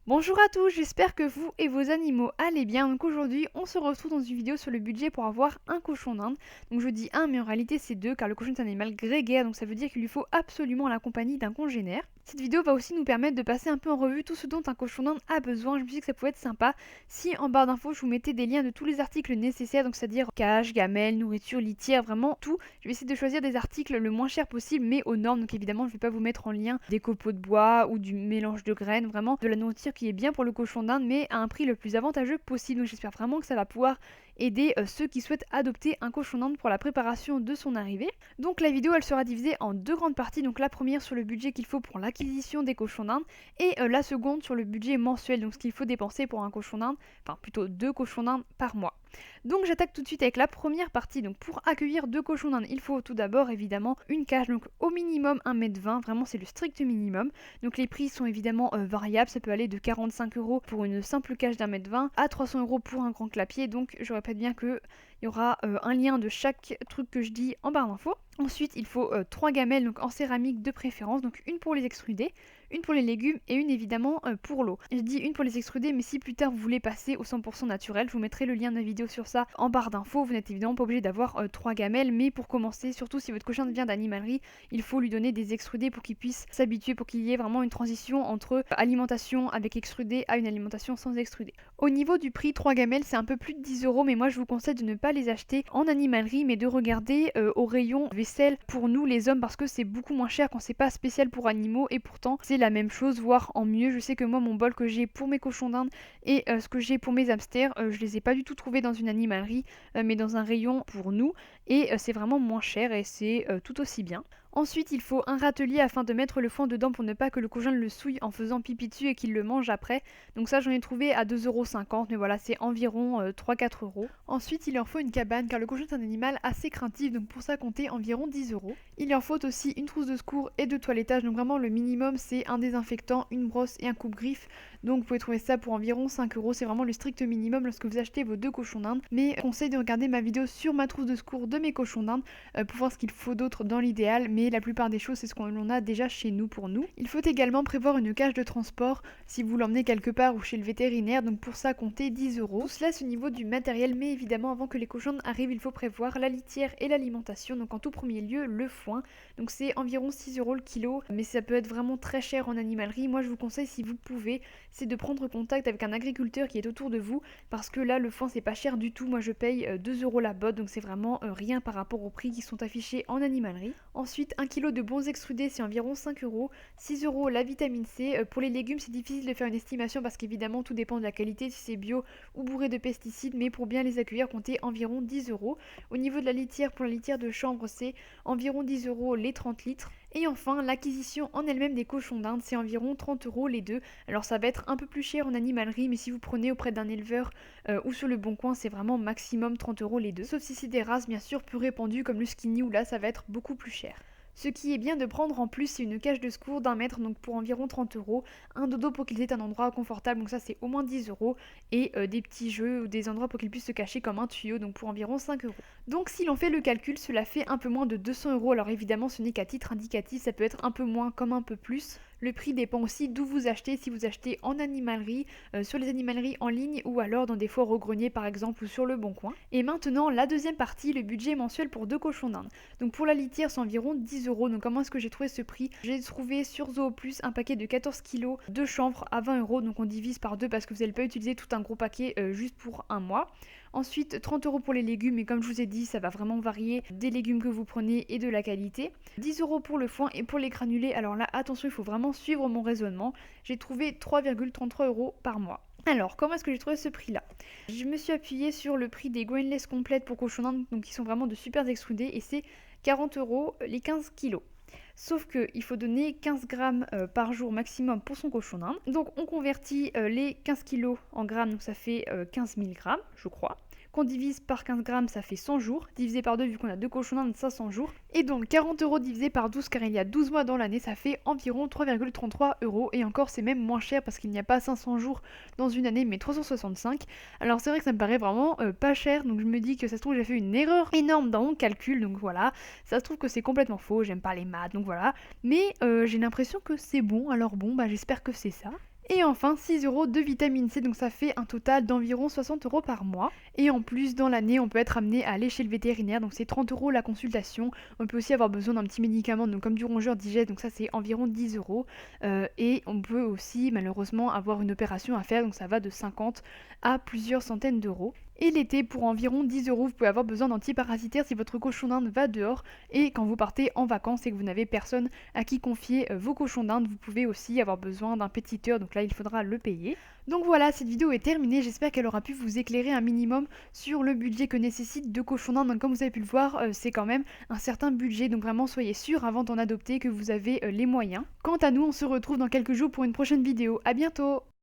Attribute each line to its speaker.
Speaker 1: Bonjour à tous, j'espère que vous et vos animaux allez bien. Donc aujourd'hui, on se retrouve dans une vidéo sur le budget pour avoir un cochon d'Inde. Donc je dis un, mais en réalité c'est deux, car le cochon est un animal grégaire, donc ça veut dire qu'il lui faut absolument la compagnie d'un congénère. Cette vidéo va aussi nous permettre de passer un peu en revue tout ce dont un cochon d'Inde a besoin. Je me suis dit que ça pouvait être sympa si en barre d'infos je vous mettais des liens de tous les articles nécessaires, donc c'est-à-dire cage, gamelle, nourriture, litière, vraiment tout. Je vais essayer de choisir des articles le moins cher possible, mais aux normes. Donc évidemment, je ne vais pas vous mettre en lien des copeaux de bois ou du mélange de graines, vraiment de la nourriture qui est bien pour le cochon d'Inde, mais à un prix le plus avantageux possible. Donc j'espère vraiment que ça va pouvoir aider ceux qui souhaitent adopter un cochon d'Inde pour la préparation de son arrivée. Donc la vidéo elle sera divisée en deux grandes parties, donc la première sur le budget qu'il faut pour l'acquisition des cochons d'Inde et la seconde sur le budget mensuel, donc ce qu'il faut dépenser pour un cochon d'Inde, enfin plutôt deux cochons d'Inde par mois. Donc j'attaque tout de suite avec la première partie. Donc pour accueillir deux cochons d'Inde, il faut tout d'abord évidemment une cage, donc au minimum 1,20 m, vraiment c'est le strict minimum. Donc les prix sont évidemment variables, ça peut aller de 45 € pour une simple cage d'1,20 m à 300 € pour un grand clapier. Donc je répète bien que il y aura un lien de chaque truc que je dis en barre d'infos. Ensuite, il faut 3 gamelles donc en céramique de préférence, donc une pour les extrudés, une pour les légumes et une évidemment pour l'eau. Je dis une pour les extrudés, mais si plus tard vous voulez passer au 100% naturel, je vous mettrai le lien de la vidéo sur ça en barre d'infos. Vous n'êtes évidemment pas obligé d'avoir 3 gamelles, mais pour commencer, surtout si votre cochon vient d'animalerie, il faut lui donner des extrudés pour qu'il puisse s'habituer, pour qu'il y ait vraiment une transition entre alimentation avec extrudés à une alimentation sans extrudés. Au niveau du prix, 3 gamelles c'est un peu plus de 10 €, mais moi je vous conseille de ne pas les acheter en animalerie, mais de regarder au rayon vaisselle pour nous les hommes, parce que c'est beaucoup moins cher quand c'est pas spécial pour animaux, et pourtant c'est la même chose, voire en mieux. Je sais que moi mon bol que j'ai pour mes cochons d'Inde et ce que j'ai pour mes hamsters, je les ai pas du tout trouvés dans une animalerie, mais dans un rayon pour nous, et c'est vraiment moins cher et c'est tout aussi bien. Ensuite, il faut un râtelier afin de mettre le foin dedans pour ne pas que le cochon le souille en faisant pipi dessus et qu'il le mange après. Donc ça, j'en ai trouvé à 2,50 €, mais voilà, c'est environ 3-4 €. Ensuite, il leur faut une cabane car le cochon est un animal assez craintif, donc pour ça, comptez environ 10 €. Il leur faut aussi une trousse de secours et de toilettage, donc vraiment le minimum, c'est un désinfectant, une brosse et un coupe-griffe. Donc vous pouvez trouver ça pour environ 5 €, c'est vraiment le strict minimum lorsque vous achetez vos deux cochons d'Inde. Mais conseille de regarder ma vidéo sur ma trousse de secours de mes cochons d'Inde pour voir ce qu'il faut d'autre dans l'idéal, mais la plupart des choses c'est ce qu'on a déjà chez nous pour nous. Il faut également prévoir une cage de transport si vous l'emmenez quelque part ou chez le vétérinaire, donc pour ça comptez 10 €. Tout cela c'est au niveau du matériel, mais évidemment avant que les cochons arrivent il faut prévoir la litière et l'alimentation, donc en tout premier lieu le foin, donc c'est environ 6 € le kilo, mais ça peut être vraiment très cher en animalerie. Moi je vous conseille, si vous pouvez, c'est de prendre contact avec un agriculteur qui est autour de vous, parce que là le foin c'est pas cher du tout. Moi je paye 2 € la botte, donc c'est vraiment rien par rapport aux prix qui sont affichés en animalerie. Ensuite, 1 kg de bons extrudés c'est environ 5 €, 6 € la vitamine C. Pour les légumes c'est difficile de faire une estimation parce qu'évidemment tout dépend de la qualité, si c'est bio ou bourré de pesticides, mais pour bien les accueillir comptez environ 10 €. Au niveau de la litière, pour la litière de chambre c'est environ 10 € les 30 litres. Et enfin, l'acquisition en elle-même des cochons d'Inde, c'est environ 30 € les deux. Alors ça va être un peu plus cher en animalerie, mais si vous prenez auprès d'un éleveur ou sur le bon coin, c'est vraiment maximum 30 € les deux. Sauf si c'est des races bien sûr plus répandues comme le skinny, où là ça va être beaucoup plus cher. Ce qui est bien de prendre en plus, c'est une cage de secours d'1 m, donc pour environ 30 €, un dodo pour qu'ils aient un endroit confortable, donc ça c'est au moins 10 €, et des petits jeux ou des endroits pour qu'ils puissent se cacher comme un tuyau, donc pour environ 5 €. Donc si l'on fait le calcul, cela fait un peu moins de 200 €. Alors évidemment ce n'est qu'à titre indicatif, ça peut être un peu moins comme un peu plus. Le prix dépend aussi d'où vous achetez, si vous achetez en animalerie, sur les animaleries en ligne, ou alors dans des foires au grenier par exemple, ou sur le bon coin. Et maintenant la deuxième partie, le budget mensuel pour deux cochons d'Inde. Donc pour la litière c'est environ 10 €. Donc comment est-ce que j'ai trouvé ce prix? J'ai trouvé sur Zooplus un paquet de 14 kg de chanvre à 20 €, donc on divise par deux parce que vous n'allez pas utiliser tout un gros paquet juste pour un mois. Ensuite 30 € pour les légumes, et comme je vous ai dit ça va vraiment varier des légumes que vous prenez et de la qualité. 10 € pour le foin, et pour les granulés, alors là attention, il faut vraiment suivre mon raisonnement, j'ai trouvé 3,33 € par mois. Alors, comment est-ce que j'ai trouvé ce prix-là? Je me suis appuyée sur le prix des grainless complètes pour cochon d'Inde, donc qui sont vraiment de super extrudés, et c'est 40 € les 15 kilos. Sauf qu'il faut donner 15 grammes par jour maximum pour son cochon d'Inde. Donc on convertit les 15 kilos en grammes, donc ça fait 15 000 grammes, je crois. Qu'on divise par 15 grammes, ça fait 100 jours. Divisé par 2, vu qu'on a deux cochons d'Inde, 500 jours. Et donc 40 € divisé par 12, car il y a 12 mois dans l'année, ça fait environ 3,33 €. Et encore, c'est même moins cher parce qu'il n'y a pas 500 jours dans une année, mais 365. Alors c'est vrai que ça me paraît vraiment pas cher. Donc je me dis que ça se trouve, j'ai fait une erreur énorme dans mon calcul. Donc voilà, ça se trouve que c'est complètement faux. J'aime pas les maths, donc voilà. Mais j'ai l'impression que c'est bon. Alors bon, bah j'espère que c'est ça. Et enfin 6 € de vitamine C, donc ça fait un total d'environ 60 € par mois. Et en plus dans l'année on peut être amené à aller chez le vétérinaire, donc c'est 30 € la consultation. On peut aussi avoir besoin d'un petit médicament, donc comme du rongeur digeste, donc ça c'est environ 10 €. Et on peut aussi malheureusement avoir une opération à faire, donc ça va de 50 à plusieurs centaines d'euros. Et l'été, pour environ 10 €, vous pouvez avoir besoin d'antiparasitaires si votre cochon d'Inde va dehors. Et quand vous partez en vacances et que vous n'avez personne à qui confier vos cochons d'Inde, vous pouvez aussi avoir besoin d'un pétiteur, donc là il faudra le payer. Donc voilà, cette vidéo est terminée, j'espère qu'elle aura pu vous éclairer un minimum sur le budget que nécessite deux cochons d'Inde. Donc comme vous avez pu le voir, c'est quand même un certain budget, donc vraiment soyez sûr avant d'en adopter que vous avez les moyens. Quant à nous, on se retrouve dans quelques jours pour une prochaine vidéo. À bientôt!